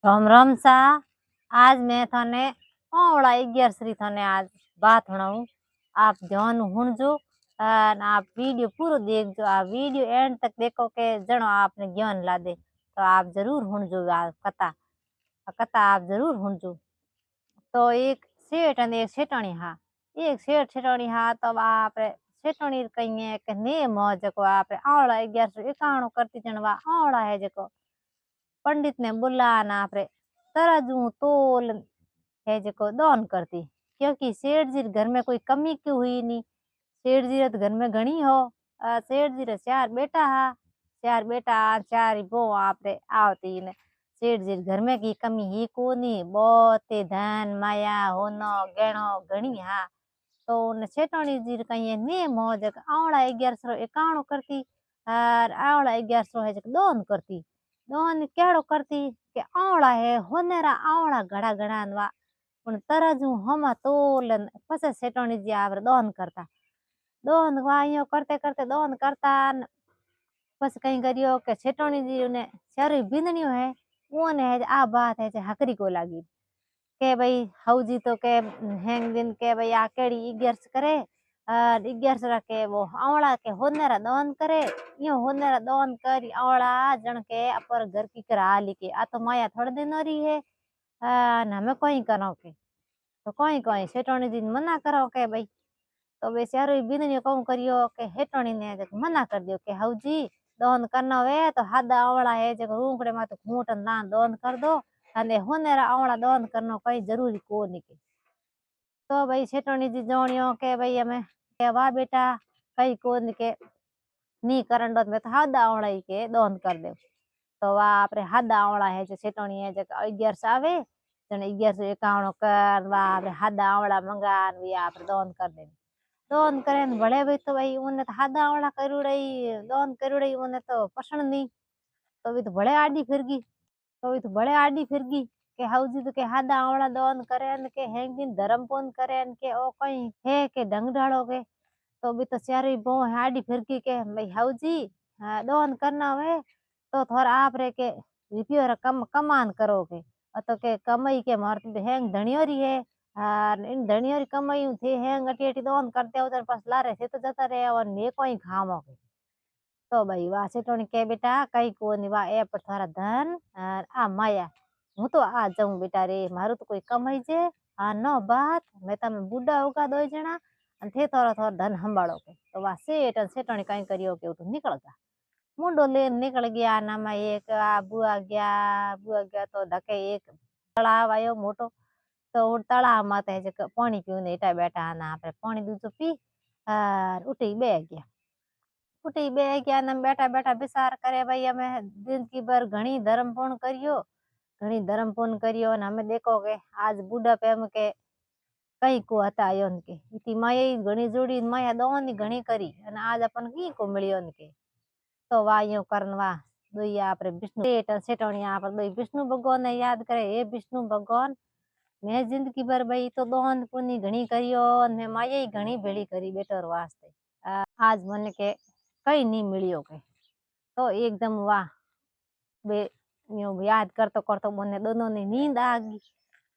राम राम सा। आज मैं थाने ओवड़ा 11 थाने आज बात हणाऊं। आप ध्यान हुणजो और आप वीडियो पूरा देखजो। आप वीडियो एंड तक देखो के जनो आपने ज्ञान ला दे। तो आप जरूर हुणजो आ कथा कथा आप जरूर हुणजो। तो एक सेठ और एक सेठाणी हा। एक सेठ सेठाणी हा तो आप सेठाणी कहीं के नेम हो जको आप ओवड़ा 1151 करती जनवा ओवड़ा है जको पंडित ने बोला ना आपरे तराजू तोल है जको दान करती। क्योंकि सेठ जी घर में कोई कमी क्यों हुई नहीं। सेठ जी रे तो घर में घणी हो। सेठ जी रे 4 बेटा हा। 4 बेटा 4 ही बहू आपरे आवती ने सेठ जी घर में की कमी ही कोनी। बहुत धन माया होनो गहनो घणी हा। तो उन सेठाणी जी कहीं नेम हो जक आवड़ा 1151 करती और आवड़ा 1100 है जक दान करती। दोन केड़ो करती के आवड़ा है होनेरा आवड़ा घड़ा घड़ा वा पण तराजू हमा तोलन पसे सेठाणी जी आवर दोन करता। दोन वायो करते करते दोन करता बस कहीं करियो के सेठाणी जी ने सारी बिंदनियो है ओने है आ बात है हकरी को लागी के भाई हौजी तो के हैंग दिन के भाई आ केड़ी 11 करे और 11 रखे वो आवड़ा के होनेरा दोन करे यो होनेरा दोन कर आवड़ा जन के अपर घर की करा लिके आ तो माया थोड़े दिन हो रही है। न हमें कोई करो के तो कोई कोई सेठाणी जी मना करो के भाई तो बेचारो बिंदनियो कहूं करियो के हेठाणी ने मना कर दियो के हौजी दोन करना वे तो हादा आवड़ा है जो रूंकड़े मा तो घूंटन दान दोन कर दो अने होनेरा आवड़ा दोन करनो कोई जरूरी को नहीं के। तो भाई सेठाणी जी जोणियो के भाई हमें के वाह बेटा कई को नहीं के नी करन दो मैं तो हादा आवड़ा ही के दोन कर दे। तो वाह आपरे हादा आवड़ा है जो सेठाणी है जो 11 आवे जने 1151 कर वाह आपरे हादा आवड़ा मंगान वी आपरे दोन कर दे। दोन करे भले भाई तो भाई उन्हें तो हादा आवड़ा करूड़ई दोन करूड़ई उन्हें तो पसंद नहीं। तो भी तो बड़े आडी फिर गई। तो भी तो बड़े आडी फिर गई के हाउजी तो के हादा आवड़ा दोन करे न के हैंग दिन धर्म पोन करे न के ओ कहीं है के ढंग ढालो के। तो भी तो सारी बो आडी फिर गई के भाई हाउजी दोन करना है तो थोड़ा आप रे के रिपियो रे कम कमान करोगे तो के कमाई के मार हैंग धनियोरी है और इन धनियोरी कमाई थे हैंग अटी अटी दोन करते उधर पास लारे से तो जता रहे और मैं कोई खामोगे। तो भाई वाह सेठोनी के बेटा कई को नहीं वाह ए पर थारा धन और आ माया हूँ तो आ जाऊं बेटा रे मारू तो कोई कमाई जे आ नो बात मैं तमे बुढ़ा होगा दो जना अन थे थोड़ा थोड़ा धन संभालो के। तो वाह सेठ सेठोनी कई करियो के उठू निकल गया मुंडो ले निकल गया ना मैं एक बुआ गया तो धके एक तालाब आयो मोटो। तो वो तालाब माते है जो पानी पीने इटा बैठा ना आपरे पानी दूजो पी और उठी बह गया। उठी बह गया ना बैठा बैठा विचार करे भाई हमें जिंदगी भर घणी धर्म पूर्ण करियो घणी धर्म पूर्ण करियो न हमें देखो के आज बुढ़ापे में के कई को हता आयो न के इती माया ही घणी जोड़ी माया दोनी घणी करी अने आज अपन की को मिलियो न के। तो वायो करन वा दुई आपरे विष्णु सेठ सेठोणी आप दुई विष्णु भगवान ने याद करे हे विष्णु भगवान मैं जिंदगी भर भाई तो दोन पुनी घणी करियो ने माया ही घणी भेड़ी करी बेटर वास्ते आज मन के कई नहीं मिलियो के। तो एकदम वाह बे यूं याद करतो करतो मने दोनों ने नींद आ गई।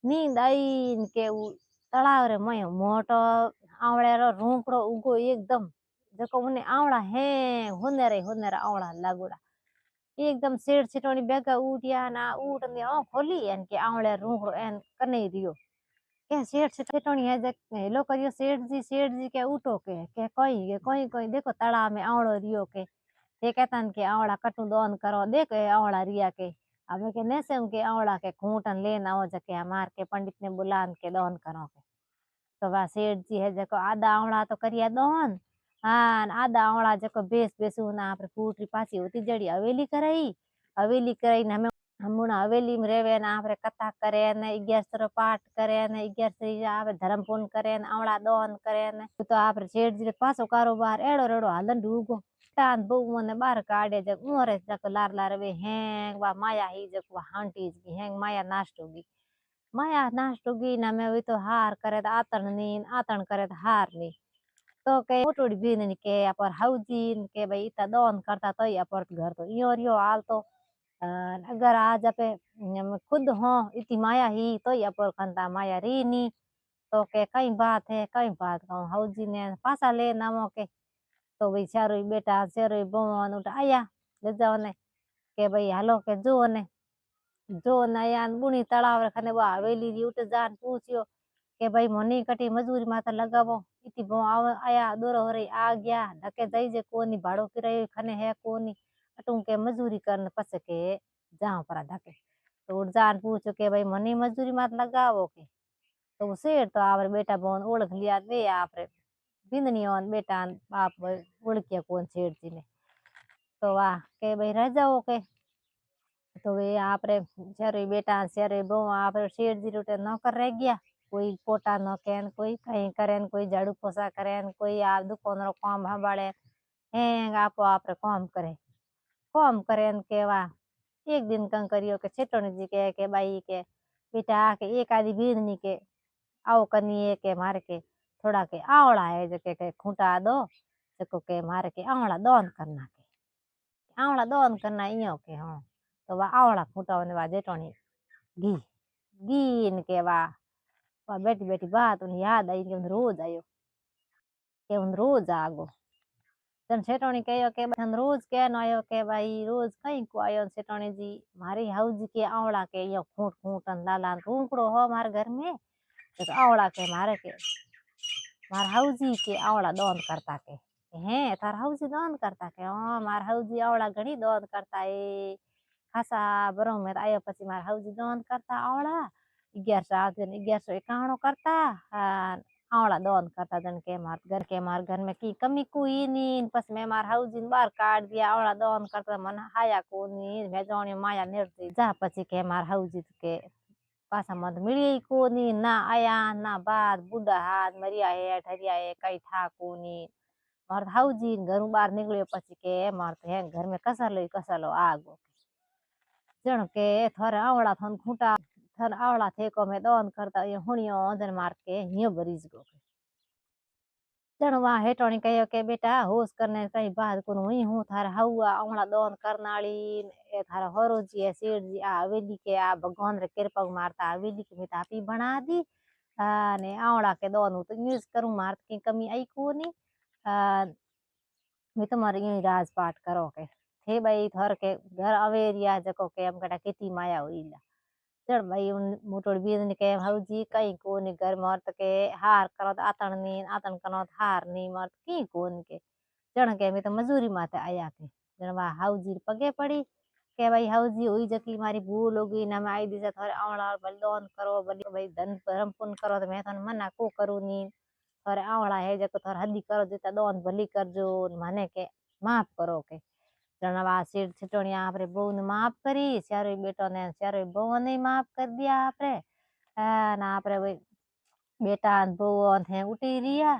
नींद आई न के ऊ तळाव रे मयो मोटो आवळे रो रूंकड़ो उगो एकदम जको मने आवड़ा है होनेरा आवड़ा लागोड़ा एकदम सेठ सेठोनी बेगा उठिया ना उठ ने ओ खोली एन के आवळे रूंकड़ो एन कने रियो के सेठ सेठोनी है जक हेलो करियो सेठ जी के उठो के कोई कोई देखो तालाब में आवड़ो रियो के ये कहता के आवड़ा कटू दोन करो देख ये आवड़ा रिया के हमें के नैसे के आवड़ा के घूंटन लेना हो जके हमार के पंडित ने बुलान के दोन करो के। तो वा सेठ जी है जको आधा आवड़ा तो करिया दोन हाँ आधा आवड़ा जको बेस बेसू ना आपरे फूटरी पासी होती जड़ी हवेली कराई ने हमें हम हवेली में रेवे ने आपरे कथा करे ने 11 पाठ करे ने 11 आपरे धर्म पूर्ण करे ने आवड़ा दोन करे ने तो आपरे सेठ जी रे पासो कारोबार एड़ो रेड़ो हालन डूगो तान बहु ने बाहर काढ़े जक उरे जक लार लार वे हैंग वा माया ही जक वा हांटी की हैंग माया नाश्त होगी ना मैं वही तो हार करे तो आतन करे तो हार नहीं। तो के मोटोड़ी बीन के अपर हाउजी के भाई इता दोन करता तो या पर घर तो यो रियो हाल तो अगर आज आपे खुद हो इतनी माया ही तो ही अपर खनता माया री नी तो के कई बात है कई बात कहूँ हाउजी ने पासा ले नामो के तो भाई चारो बेटा चारो बहन उठ आया ले जाओ ने के भाई हालो के जो नया बुणी तड़ाव खने वो हवेली री उठ जान पूछियो के भाई मोनी कटी मजूरी माता लगावो इति बो आया दोरो हरे आ गया धके जाई जे कोनी भाड़ो किरायो खने है कोनी अटू के मजूरी करन पछ के जाओ परा धके तो उठ जान पूछो के भाई मोनी मजूरी मात लगावो के तो वो शेर तो आवरे बेटा बोन ओळख लिया दे आपरे बिंदनी ओन बेटा बाप ओळखिया कोन शेर जी ने तो वाह के भाई रह जाओ के तो वे आपरे चारे बेटा चारे बहू आपरे शेर जी रोटे नौकर रह गया कोई पोटा नौकेन कोई कहीं करेन कोई झाड़ू पोछा करेन कोई आप दुकान रो काम संभाळे हेंग आपो आपरे काम करेन के वा एक दिन कं करियो के छेटोनी जी के बाई के बेटा के एक आधी बींदनी के आओ कनिए के मारे के थोड़ा के आवड़ा है जके के खूंटा दो जको के मारे के आवड़ा दोन करना के आवड़ा दोन करना इयो के हाँ तो वा आवड़ा खूंटा ने वा जेटोनी घी घी इनके वा बैठी बैठी बात उन्हें याद आई कि उन रोज आयो के उन रोज आगो जन सेठोनी कहो के बहन रोज के न आयो के भाई रोज कहीं को आयो सेठोनी जी मारी हाउजी के आवड़ा के यो खूंट खूंटन लाला रूकड़ो हो मारे घर में तो आवड़ा के मारे के मार हाउजी के आवड़ा दोन करता के हैं थार हाउजी दोन करता के हाँ मार हाउजी आवड़ा घणी दोन करता है खासा बरो में आयो पछी मार हाउजी दोन करता आवड़ा 1151 करता आवड़ा दोन करता जन के मार घर में की कमी कोई नी पस मैं मार हाउजी बाहर काट दिया आवड़ा दोन करता मन हाया कोनी मैं जोनी माया निर्दी जा पछी के मार हाउजी के पासा मत मिली कोनी ना आया ना बात बुढ़ा हाथ मरिया है ठरिया है कई था कोनी मार हाउजी घरू बाहर निकलियो पछी के मार है घर में कसलो आगो जण के थोर आवड़ा थन खूंटा थन आवड़ा थे को में दोन करता ये हुनियो जन मार के हियो बरीज गो जण वहाँ हेटोनी कहो के बेटा होश करने कहीं बात को हुई हूँ थार हवा आवड़ा दोन करनाली ए थारा हरो जी है सेठ जी आ हवेली के आ भगवान रे कृपा मारता हवेली के मिता पी बना दी ने आवड़ा के दोन तो यूज करूं मार की कमी आई कोनी मैं तुम्हारे यूं राजपाट करो के थे भाई थर के घर अवेरिया जको के हम कटा किती माया हुईला चल भाई उन मोटोड़ बीन के भाऊजी कहीं कोनी घर मर्त के हार करो आतन नी आतन कनो हार नी मर्त की कोन के जण के मैं तो मजूरी माते आया के जण वा हाउजी पगे पड़ी के भाई हाउजी हुई जकी मारी भूल हो गई ना मैं आई दिशा थोड़े आवड़ा बलिदान करो बलि भाई धन धर्म पुण्य करो तो मैं थन मना को करू नी थोड़े आवड़ा है जको थोड़े हदी करो देता दोन भली करजो माने के माफ करो के जणवा सीट छिटोनिया आपरे बहू ने माफ करी चारो बेटो ने चारो बहू ने माफ कर दिया आपरे ना आपरे भाई बेटा बहू थे उठी रिया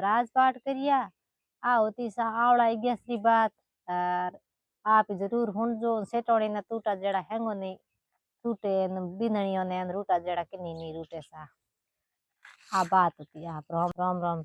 राजपाट करिया आ होती सा आवड़ा गैस की बात और आप जरूर हुनजो सेटोड़ी ने टूटा जड़ा हैंगो नहीं टूटे बिंदनियों ने रूटा जड़ा किन्नी नहीं रूटे सा आ बात होती आप राम राम राम